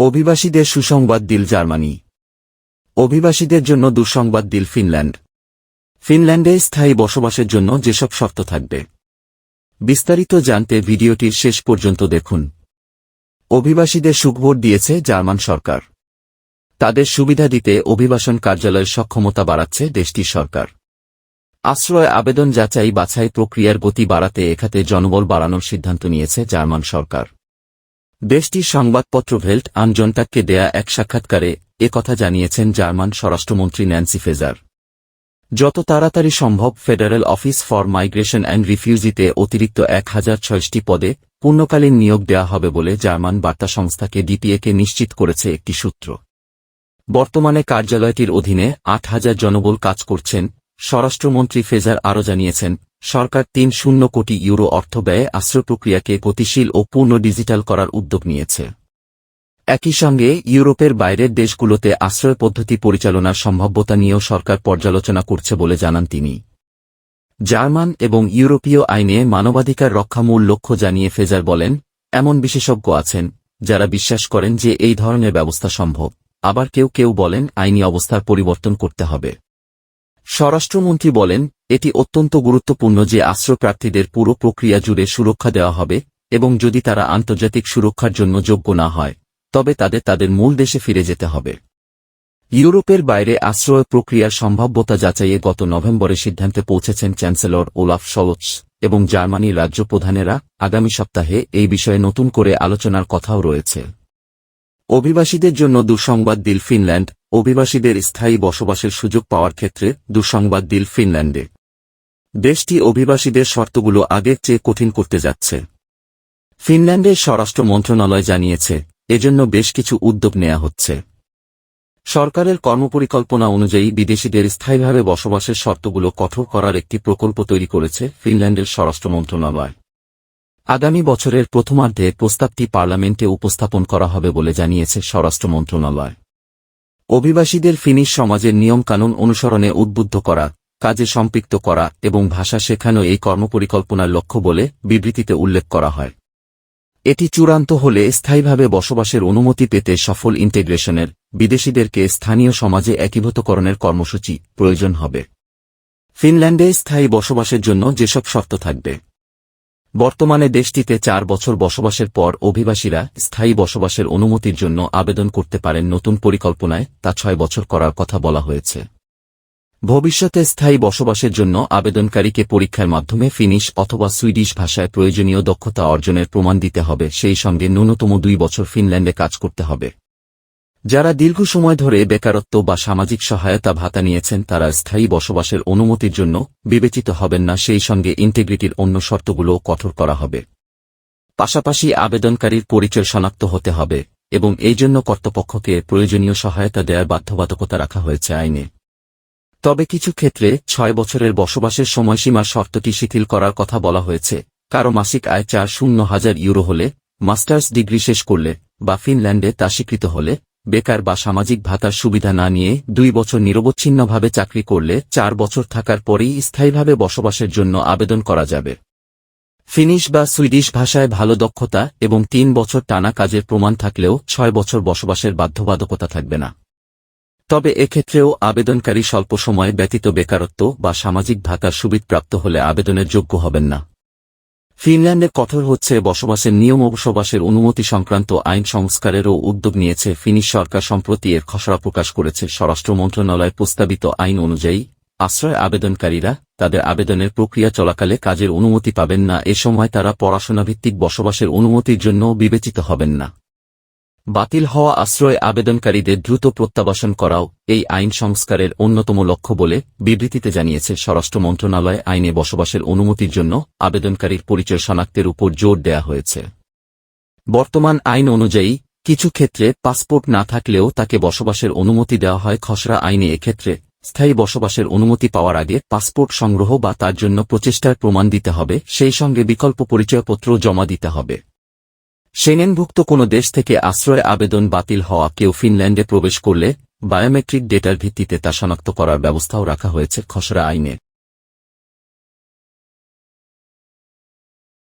অভিবাসীদের সুসংবাদ দিল জার্মানি। অভিবাসীদের জন্য দুঃসংবাদ দিল ফিনল্যান্ড। ফিনল্যান্ডে স্থায়ী বসবাসের জন্য যেসব শর্ত থাকবে, বিস্তারিত জানতে ভিডিওটির শেষ পর্যন্ত দেখুন। অভিবাসীদের সুখবর দিয়েছে জার্মান সরকার। তাদের সুবিধা দিতে অভিবাসন কার্যালয়ের সক্ষমতা বাড়াচ্ছে দেশটির সরকার। আশ্রয় আবেদন যাচাই বাছাই প্রক্রিয়ার গতি বাড়াতে এখাতে জনবল বাড়ানোর সিদ্ধান্ত নিয়েছে জার্মান সরকার। দেশটির সংবাদপত্র ভেল্ট আন জনটাগকে দেয়া এক সাক্ষাৎকারে একথা জানিয়েছেন জার্মান স্বরাষ্ট্রমন্ত্রী ন্যান্সি ফেজার। যত তাড়াতাড়ি সম্ভব federal office for migration and রিফিউজিতে অতিরিক্ত 1026টি পদে পূর্ণকালীন নিয়োগ দেওয়া হবে বলে জার্মান বার্তা সংস্থাকে ডিপিএকে নিশ্চিত করেছে একটি সূত্র। বর্তমানে কার্যালয়টির অধীনে 8000 জনবল কাজ করছেন। স্বরাষ্ট্রমন্ত্রী ফেজার আরও জানিয়েছেন, সরকার 30 কোটি ইউরো অর্থ ব্যয়ে আশ্রয় প্রক্রিয়াকে গতিশীল ও পূর্ণ ডিজিটাল করার উদ্যোগ নিয়েছে। একই সঙ্গে ইউরোপের বাইরের দেশগুলোতে আশ্রয় পদ্ধতি পরিচালনার সম্ভাব্যতা নিয়েও সরকার পর্যালোচনা করছে বলে জানান তিনি। জার্মান এবং ইউরোপীয় আইনে মানবাধিকার রক্ষা মূল লক্ষ্য জানিয়ে ফেজার বলেন, এমন বিশেষজ্ঞ আছেন যারা বিশ্বাস করেন যে এই ধরনের ব্যবস্থা সম্ভব, আবার কেউ কেউ বলেন আইনি অবস্থার পরিবর্তন করতে হবে। স্বরাষ্ট্রমন্ত্রী বলেন, এটি অত্যন্ত গুরুত্বপূর্ণ যে আশ্রয়প্রার্থীদের পুরো প্রক্রিয়া জুড়ে সুরক্ষা দেওয়া হবে এবং যদি তারা আন্তর্জাতিক সুরক্ষার জন্য যোগ্য না হয় তবে তাদের মূল দেশে ফিরে যেতে হবে। ইউরোপের বাইরে আশ্রয় প্রক্রিয়ার সম্ভাব্যতা যাচাইয়ে গত নভেম্বরে সিদ্ধান্তে পৌঁছেছেন চ্যান্সেলর ওলাফ শলৎস এবং জার্মানির রাজ্য প্রধানেরা। আগামী সপ্তাহে এই বিষয়ে নতুন করে আলোচনার কথাও রয়েছে। অভিবাসীদের জন্য দুঃসংবাদ দিল ফিনল্যান্ড। অভিবাসীদের স্থায়ী বসবাসের সুযোগ পাওয়ার ক্ষেত্রে দুঃসংবাদ দিল ফিনল্যান্ডে। দেশটি অভিবাসীদের শর্তগুলো আগের চেয়ে কঠিন করতে যাচ্ছে। ফিনল্যান্ডের স্বরাষ্ট্র মন্ত্রণালয় জানিয়েছে, এজন্য বেশ কিছু উদ্যোগ নেওয়া হচ্ছে। সরকারের কর্মপরিকল্পনা অনুযায়ী বিদেশিদের স্থায়ীভাবে বসবাসের শর্তগুলো কঠোর করার একটি প্রকল্প তৈরি করেছে ফিনল্যান্ডের স্বরাষ্ট্র মন্ত্রণালয়। আগামী বছরের প্রথমার্ধে প্রস্তাবটি পার্লামেন্টে উপস্থাপন করা হবে বলে জানিয়েছে স্বরাষ্ট্র মন্ত্রণালয়। অভিবাসীদের ফিনিশ সমাজের নিয়মকানুন অনুসরণে উদ্বুদ্ধ করা, কাজে সম্পৃক্ত করা এবং ভাষা শেখানো এই কর্মপরিকল্পনার লক্ষ্য বলে বিবৃতিতে উল্লেখ করা হয়। এটি চূড়ান্ত হলে স্থায়ীভাবে বসবাসের অনুমতি পেতে সফল ইন্টিগ্রেশনের, বিদেশিদেরকে স্থানীয় সমাজে একীভূতকরণের কর্মসূচি প্রয়োজন হবে। ফিনল্যান্ডে স্থায়ী বসবাসের জন্য যেসব শর্ত থাকবে। বর্তমানে দেশটিতে 4 বছর বসবাসের পর অভিবাসীরা স্থায়ী বসবাসের অনুমতির জন্য আবেদন করতে পারেন। নতুন পরিকল্পনায় তা 6 বছর করার কথা বলা হয়েছে। ভবিষ্যতে স্থায়ী বসবাসের জন্য আবেদনকারীকে পরীক্ষার মাধ্যমে ফিনিশ অথবা সুইডিশ ভাষায় প্রয়োজনীয় দক্ষতা অর্জনের প্রমাণ দিতে হবে। সেই সঙ্গে ন্যূনতম 2 বছর ফিনল্যান্ডে কাজ করতে হবে। যারা দীর্ঘ সময় ধরে বেকারত্ব বা সামাজিক সহায়তা ভাতা নিয়েছেন তারা স্থায়ী বসবাসের অনুমতির জন্য বিবেচিত হবেন না। সেই সঙ্গে ইন্টিগ্রিটির অন্য শর্তগুলোও কঠোর করা হবে। পাশাপাশি আবেদনকারীর পরিচয় শনাক্ত হতে হবে এবং এই জন্য কর্তৃপক্ষকে প্রয়োজনীয় সহায়তা দেওয়ার বাধ্যবাধকতা রাখা হয়েছে আইনে। তবে কিছু ক্ষেত্রে 6 বছরের বসবাসের সময়সীমার শর্তটি শিথিল করার কথা বলা হয়েছে। কারো মাসিক আয় 400,000 ইউরো হলে, মাস্টার্স ডিগ্রি শেষ করলে বা ফিনল্যান্ডে তা স্বীকৃত হলে, বেকার বা সামাজিক ভাতার সুবিধা না নিয়ে 2 বছর নিরবচ্ছিন্নভাবে চাকরি করলে 4 বছর থাকার পরেই স্থায়ীভাবে বসবাসের জন্য আবেদন করা যাবে। ফিনিশ বা সুইডিশ ভাষায় ভালো দক্ষতা এবং 3 বছর টানা কাজের প্রমাণ থাকলেও 6 বছর বসবাসের বাধ্যবাধকতা থাকবে না। তবে এক্ষেত্রেও আবেদনকারী স্বল্প সময় ব্যতীত বেকারত্ব বা সামাজিক ভাতার সুবিধাপ্রাপ্ত হলে আবেদনের যোগ্য হবেন না। ফিনল্যান্ডে কঠোর হচ্ছে বসবাসের নিয়ম। বসবাসের অনুমতি সংক্রান্ত আইন সংস্কারেরও উদ্যোগ নিয়েছে ফিনিশ সরকার। সম্প্রতি এর খসড়া প্রকাশ করেছে। স্বরাষ্ট্র মন্ত্রণালয় প্রস্তাবিত আইন অনুযায়ী আশ্রয় আবেদনকারীরা তাদের আবেদনের প্রক্রিয়া চলাকালে কাজের অনুমতি পাবেন না। এ সময় তারা পড়াশোনাভিত্তিক বসবাসের অনুমতির জন্য বিবেচিত হবেন না। বাতিল হওয়া আশ্রয় আবেদনকারীদের দ্রুত প্রত্যাবাসন করাও এই আইন সংস্কারের অন্যতম লক্ষ্য বলে বিবৃতিতে জানিয়েছে স্বরাষ্ট্র মন্ত্রণালয়। আইনে বসবাসের অনুমতির জন্য আবেদনকারীর পরিচয় শনাক্তের উপর জোর দেয়া হয়েছে। বর্তমান আইন অনুযায়ী কিছু ক্ষেত্রে পাসপোর্ট না থাকলেও তাকে বসবাসের অনুমতি দেওয়া হয়। খসড়া আইনে এক্ষেত্রে স্থায়ী বসবাসের অনুমতি পাওয়ার আগে পাসপোর্ট সংগ্রহ বা তার জন্য প্রচেষ্টার প্রমাণ দিতে হবে। সেই সঙ্গে বিকল্প পরিচয়পত্র জমা দিতে হবে। সেনেনভুক্ত কোনো দেশ থেকে আশ্রয় আবেদন বাতিল হওয়া কেউ ফিনল্যান্ডে প্রবেশ করলে বায়োমেট্রিক ডেটার ভিত্তিতে তা শনাক্ত করার ব্যবস্থাও রাখা হয়েছে খসড়া আইনে।